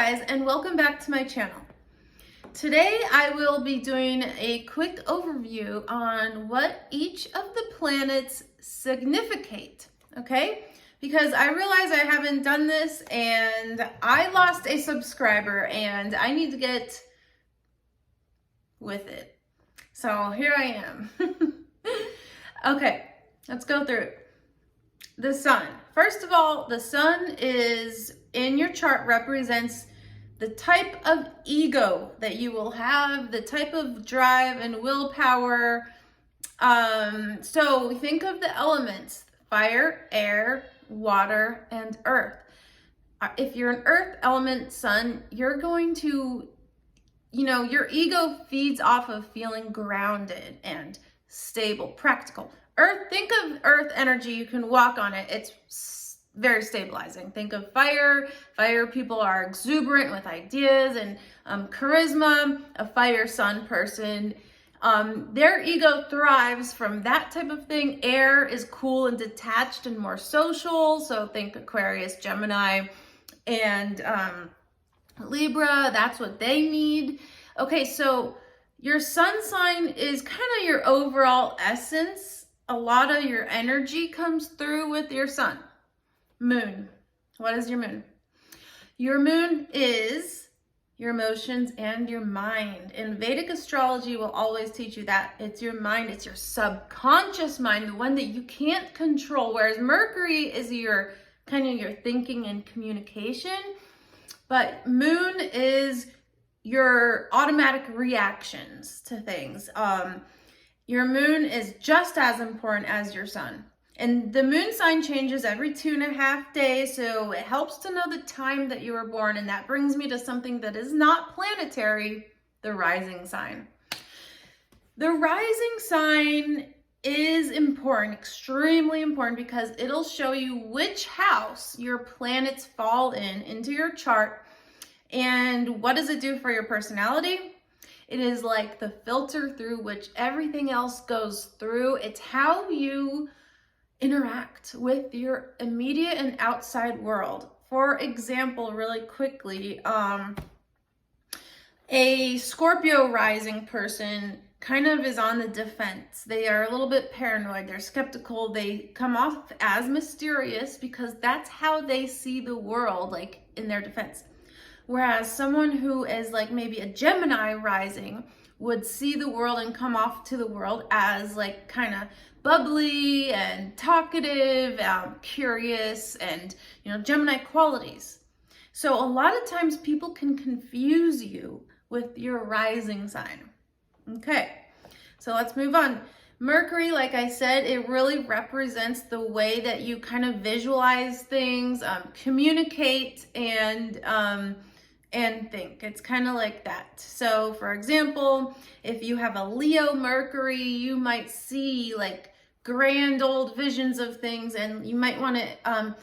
guys, and welcome back to my channel. Today I will be doing a quick overview on what each of the planets significate, okay? Because I realize I haven't done this and I lost a subscriber and I need to get with it. So here I am. Okay, let's go through it. The sun. First of all, the sun is in your chart represents the type of ego that you will have, the type of drive and willpower. So think of the elements: fire, air, water, and earth. If you're an earth element sun, you're going to, your ego feeds off of feeling grounded and stable, practical. Earth, think of earth energy, you can walk on it. It's very stabilizing. Think of fire. Fire people are exuberant with ideas and charisma. A fire sun person, their ego thrives from that type of thing. Air is cool and detached and more social. So think Aquarius, Gemini, and Libra. That's what they need. Okay, so your sun sign is kind of your overall essence. A lot of your energy comes through with your sun. Moon. What is your moon? Your moon is your emotions and your mind. And Vedic astrology will always teach you that. It's your mind, it's your subconscious mind, the one that you can't control. Whereas Mercury is your kind of your thinking and communication. But moon is your automatic reactions to things. Your moon is just as important as your sun. And the moon sign changes every 2.5 days, so it helps to know the time that you were born. And that brings me to something that is not planetary, the rising sign. The rising sign is important, extremely important, because it'll show you which house your planets fall into your chart. And what does it do for your personality? It is like the filter through which everything else goes through. It's how you interact with your immediate and outside world. For example, really quickly, a Scorpio rising person kind of is on the defense. They are a little bit paranoid. They're skeptical. They come off as mysterious because that's how they see the world, like in their defense. Whereas someone who is like maybe a Gemini rising would see the world and come off to the world as like kind of bubbly and talkative, curious, and Gemini qualities. So a lot of times people can confuse you with your rising sign. Okay, so let's move on. Mercury, like I said, it really represents the way that you kind of visualize things, communicate, and think. It's kind of like that. So for example, if you have a Leo Mercury, you might see like grand old visions of things, and you might want to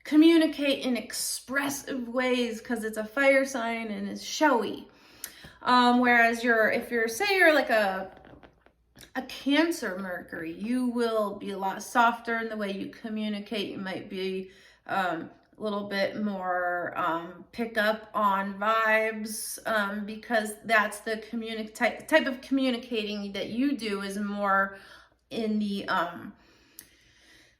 communicate in expressive ways because it's a fire sign and it's showy. Whereas if you're like a Cancer Mercury, you will be a lot softer in the way you communicate. You might be a little bit more pick up on vibes, because that's the type of communicating that you do is more in the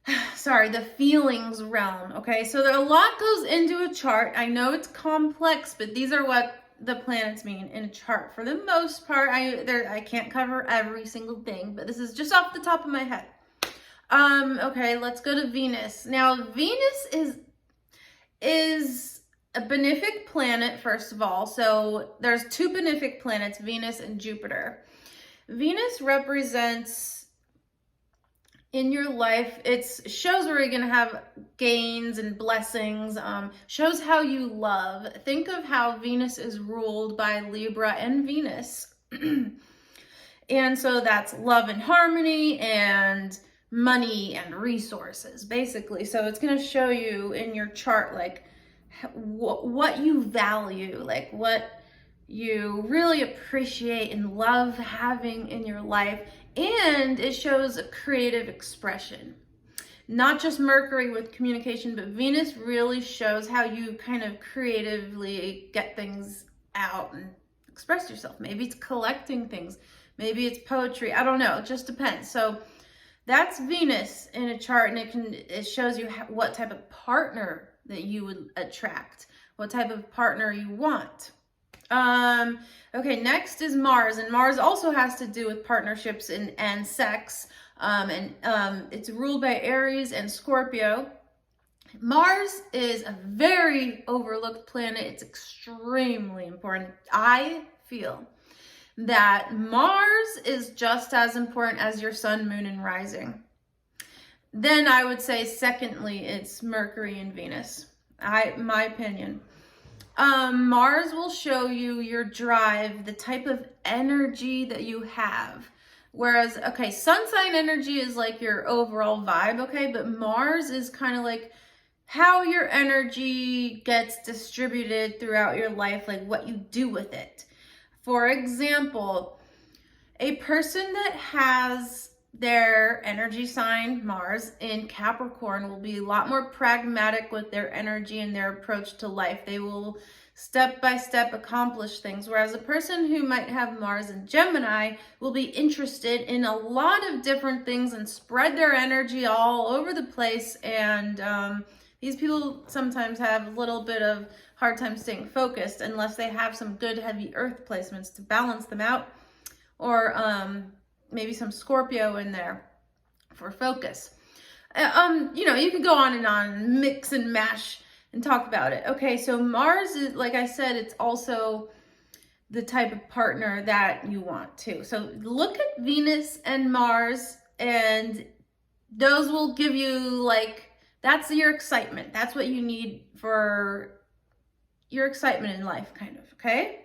the feelings realm. Okay, so a lot goes into a chart. I know it's complex, but these are what the planets mean in a chart. For the most part, I can't cover every single thing, but this is just off the top of my head. Okay, let's go to Venus. Now, Venus is a benefic planet, first of all. So there's two benefic planets, Venus and Jupiter. Venus represents in your life, it shows where you're going to have gains and blessings, shows how you love. Think of how Venus is ruled by Libra and Venus. And so that's love and harmony and money and resources, basically. So it's going to show you in your chart, like what you value, like what you really appreciate and love having in your life. And it shows a creative expression. not just Mercury with communication, but Venus really shows how you kind of creatively get things out and express yourself. Maybe it's collecting things, maybe it's poetry, I don't know, it just depends. So that's Venus in a chart, and it shows you what type of partner that you would attract, what type of partner you want. Okay, next is Mars, and Mars also has to do with partnerships and sex, it's ruled by Aries and Scorpio. Mars is a very overlooked planet. It's extremely important. I feel that Mars is just as important as your sun, moon, and rising. Then I would say secondly, it's Mercury and Venus. My opinion. Mars will show you your drive, the type of energy that you have. Whereas, okay, sun sign energy is like your overall vibe, okay? But Mars is kind of like how your energy gets distributed throughout your life, like what you do with it. For example, a person that has their energy sign, Mars, in Capricorn will be a lot more pragmatic with their energy and their approach to life. They will step by step accomplish things, whereas a person who might have Mars in Gemini will be interested in a lot of different things and spread their energy all over the place. And these people sometimes have a little bit of hard time staying focused unless they have some good heavy earth placements to balance them out, or maybe some Scorpio in there for focus. You can go on and mix and mash and talk about it. Okay, so Mars is, like I said, it's also the type of partner that you want too. So look at Venus and Mars, and those will give you, like, that's your excitement. That's what you need for your excitement in life, kind of, okay?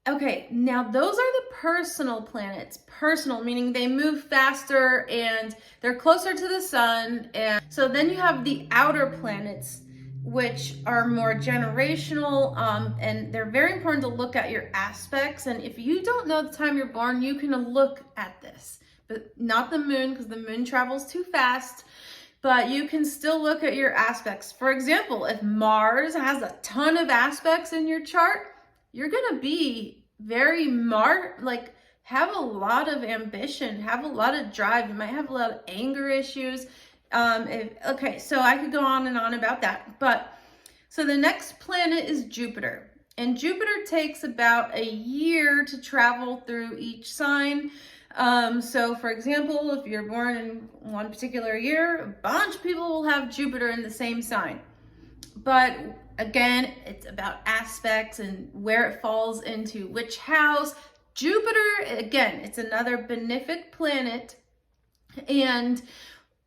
Okay, now those are the personal planets. Personal, meaning they move faster and they're closer to the sun. And so then you have the outer planets, which are more generational, and they're very important to look at your aspects. And if you don't know the time you're born, you can look at this, but not the moon, because the moon travels too fast. But you can still look at your aspects. For example, if Mars has a ton of aspects in your chart, you're gonna be very have a lot of ambition, have a lot of drive. You might have a lot of anger issues. Okay, so I could go on and on about that. But so the next planet is Jupiter. And Jupiter takes about a year to travel through each sign. So for example, if you're born in one particular year, a bunch of people will have Jupiter in the same sign. But again, it's about aspects and where it falls into which house. Jupiter, again, it's another benefic planet, and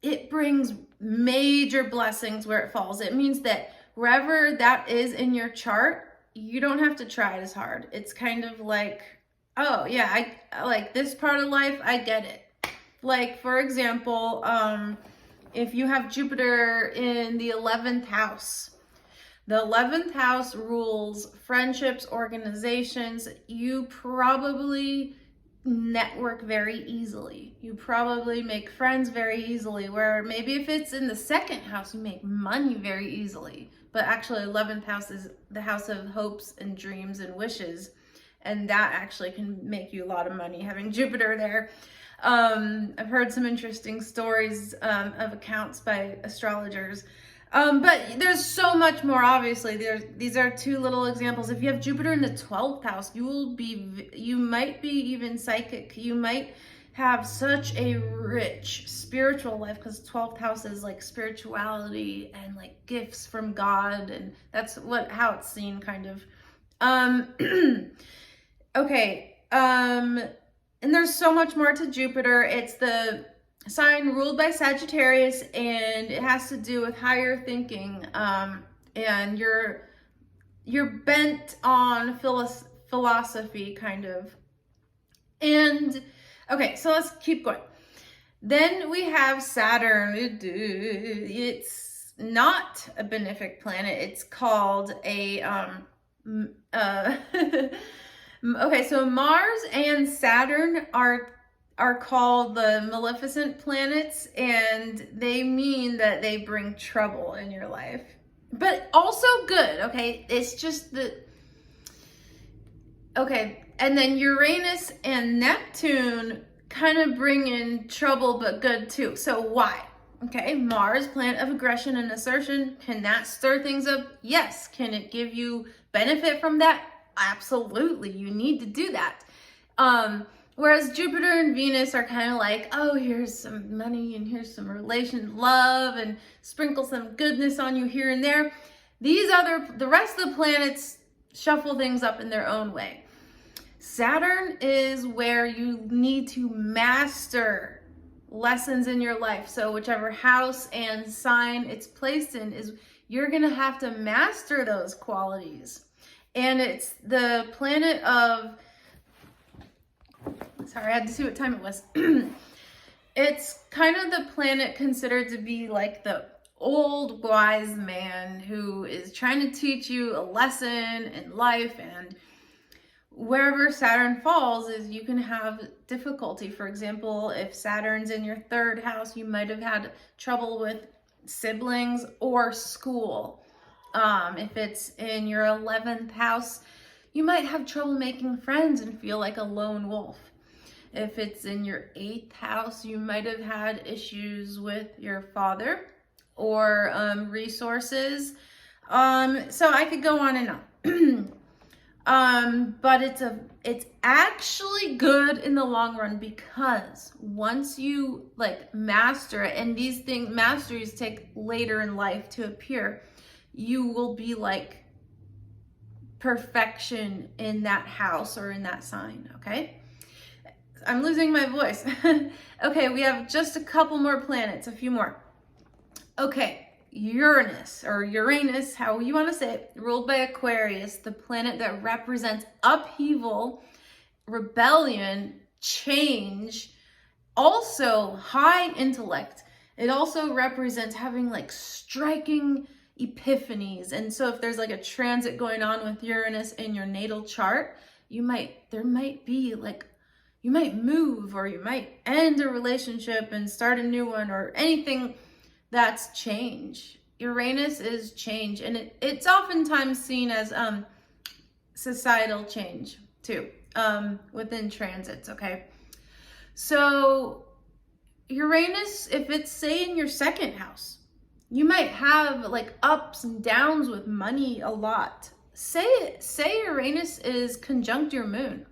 it brings major blessings where it falls. It means that wherever that is in your chart, you don't have to try it as hard. It's kind of like, oh yeah, I like this part of life, I get it. Like, for example, if you have Jupiter in the 11th house, the 11th house rules friendships, organizations. You probably network very easily. You probably make friends very easily, where maybe if it's in the 2nd house, you make money very easily. But actually 11th house is the house of hopes and dreams and wishes. And that actually can make you a lot of money having Jupiter there. I've heard some interesting stories of accounts by astrologers. But there's so much more, obviously. These are two little examples. If you have Jupiter in the 12th house, you might be even psychic. You might have such a rich spiritual life, because 12th house is like spirituality and like gifts from God, and that's how it's seen, kind of. Okay, and there's so much more to Jupiter. It's the sign ruled by Sagittarius, and it has to do with higher thinking, and you're bent on philosophy, kind of. And okay, so let's keep going. Then we have Saturn. It's not a benefic planet. It's called a okay, so Mars and Saturn are are called the maleficent planets, and they mean that they bring trouble in your life. But also good, okay? It's just okay, and then Uranus and Neptune kind of bring in trouble, but good too. So why? Okay, Mars, planet of aggression and assertion. Can that stir things up? Yes. Can it give you benefit from that? Absolutely. You need to do that. Whereas Jupiter and Venus are kind of like, oh, here's some money and here's some love, and sprinkle some goodness on you here and there. The rest of the planets shuffle things up in their own way. Saturn is where you need to master lessons in your life. So whichever house and sign it's placed in, you're going to have to master those qualities. And it's the planet of, sorry, I had to see what time it was. It's kind of the planet considered to be like the old wise man who is trying to teach you a lesson in life. And wherever Saturn falls is you can have difficulty. For example, if Saturn's in your 3rd house, you might have had trouble with siblings or school. If it's in your 11th house, you might have trouble making friends and feel like a lone wolf. If it's in your 8th house, you might have had issues with your father or resources. So I could go on and on. But it's actually good in the long run, because once you like master it, and these masteries take later in life to appear, you will be like perfection in that house or in that sign. Okay, I'm losing my voice. Okay, we have just a couple more planets, a few more. Okay, Uranus, or Uranus, how you want to say it, ruled by Aquarius, the planet that represents upheaval, rebellion, change, also high intellect. It also represents having like striking epiphanies. And so if there's like a transit going on with Uranus in your natal chart, you might move, or you might end a relationship and start a new one, or anything that's change. Uranus is change, and it's oftentimes seen as societal change too, within transits. Okay, so Uranus, if it's say in your 2nd house, you might have like ups and downs with money a lot. Say Uranus is conjunct your moon,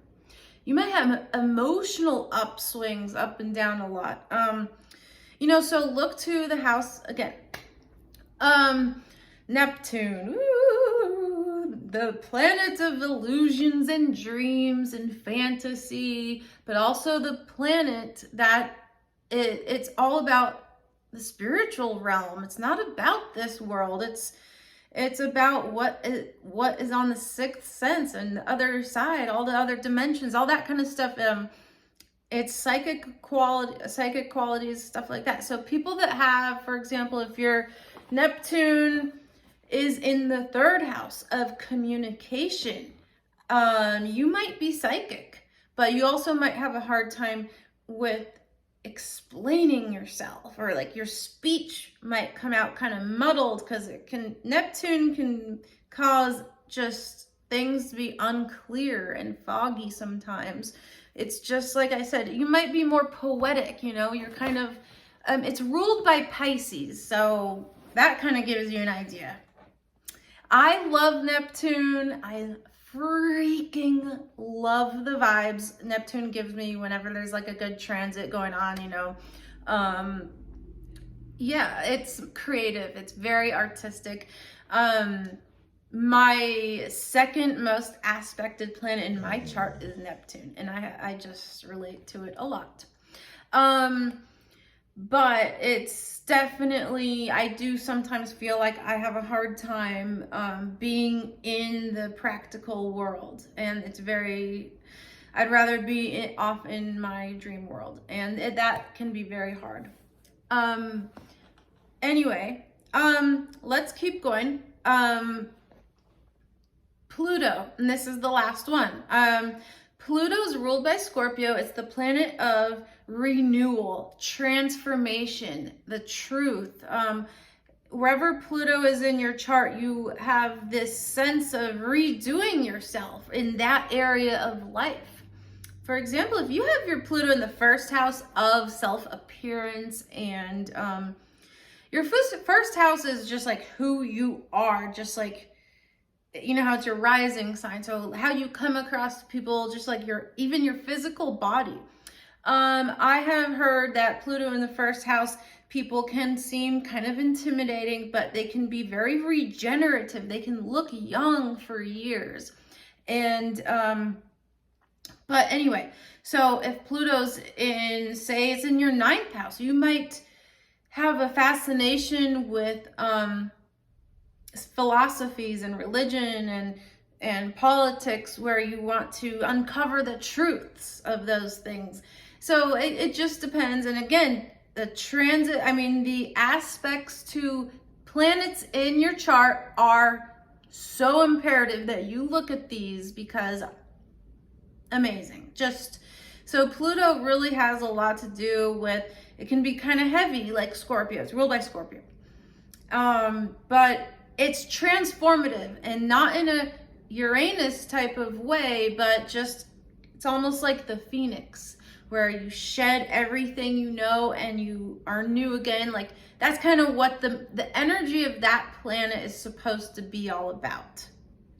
you might have emotional upswings, up and down a lot. So look to the house again. Neptune, the planet of illusions and dreams and fantasy, but also the planet that it's all about the spiritual realm. It's not about this world. It's about what is on the 6th sense and the other side, all the other dimensions, all that kind of stuff. It's psychic qualities, stuff like that. So people that have, for example, if your Neptune is in the 3rd house of communication, you might be psychic, but you also might have a hard time with explaining yourself, or like your speech might come out kind of muddled, because Neptune can cause just things to be unclear and foggy sometimes. It's just like I said, you might be more poetic, you're kind of, it's ruled by Pisces, so that kind of gives you an idea. I love Neptune. I freaking love the vibes Neptune gives me whenever there's like a good transit going on, yeah, it's creative. It's very artistic. My 2nd most aspected planet in my chart is Neptune, and I just relate to it a lot. But it's definitely, I do sometimes feel like I have a hard time being in the practical world, and I'd rather be off in my dream world, and that can be very hard. Anyway, let's keep going. Pluto, and this is the last one. Pluto is ruled by Scorpio. It's the planet of renewal, transformation, the truth. Wherever Pluto is in your chart, you have this sense of redoing yourself in that area of life. For example, if you have your Pluto in the first house of self-appearance, and your first house is just like who you are, just like, you know how it's your rising sign, so how you come across people, just like even your physical body. I have heard that Pluto in the first house, people can seem kind of intimidating, but they can be very regenerative. They can look young for years. And, but anyway, so if Pluto's in, say it's in your 9th house, you might have a fascination with, philosophies and religion and politics, where you want to uncover the truths of those things. So it just depends. And again, the aspects to planets in your chart are so imperative that you look at these, because amazing. So Pluto really has a lot to do with, it can be kind of heavy like Scorpio. It's ruled by Scorpio. But it's transformative, and not in a Uranus type of way, but just, it's almost like the phoenix, where you shed everything you know and you are new again. Like, that's kind of what the energy of that planet is supposed to be all about.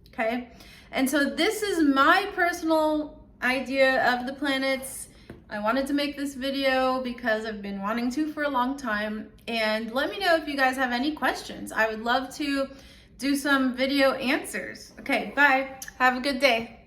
Okay. And so this is my personal idea of the planets. I wanted to make this video because I've been wanting to for a long time. And let me know if you guys have any questions. I would love to do some video answers. Okay, bye. Have a good day.